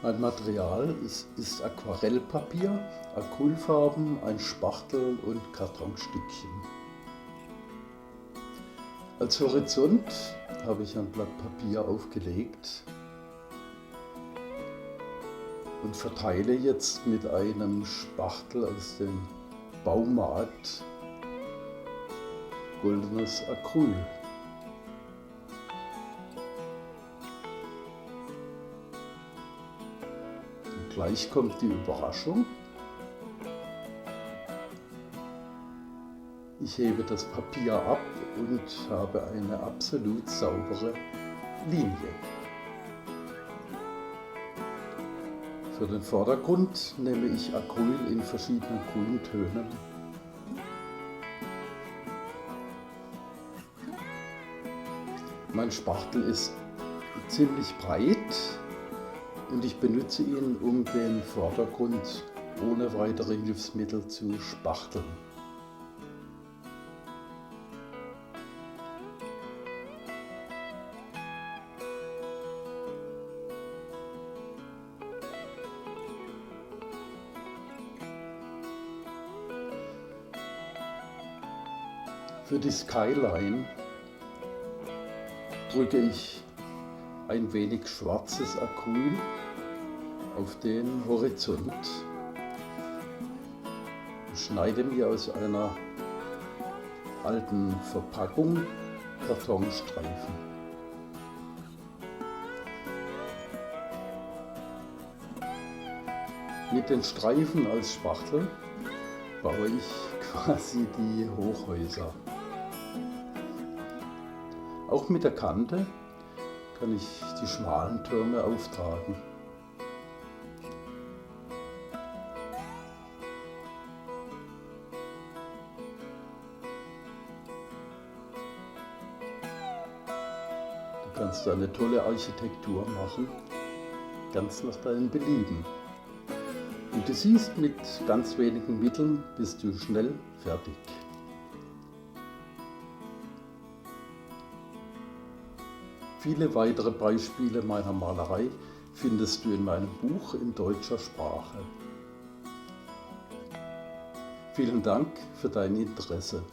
Mein Material ist Aquarellpapier, Acrylfarben, ein Spachtel und Kartonstückchen. Als Horizont habe ich ein Blatt Papier aufgelegt und verteile jetzt mit einem Spachtel aus dem Baumarkt goldenes Acryl. Und gleich kommt die Überraschung. Ich hebe das Papier ab und habe eine absolut saubere Linie. Für den Vordergrund nehme ich Acryl in verschiedenen Grüntönen. Mein Spachtel ist ziemlich breit und ich benutze ihn, um den Vordergrund ohne weitere Hilfsmittel zu spachteln. Für die Skyline drücke ich ein wenig schwarzes Acryl auf den Horizont und schneide mir aus einer alten Verpackung Kartonstreifen. Mit den Streifen als Spachtel baue ich quasi die Hochhäuser. Auch mit der Kante kann ich die schmalen Türme auftragen. Du kannst eine tolle Architektur machen, ganz nach deinem Belieben. Und du siehst, mit ganz wenigen Mitteln bist du schnell fertig. Viele weitere Beispiele meiner Malerei findest du in meinem Buch in deutscher Sprache. Vielen Dank für dein Interesse.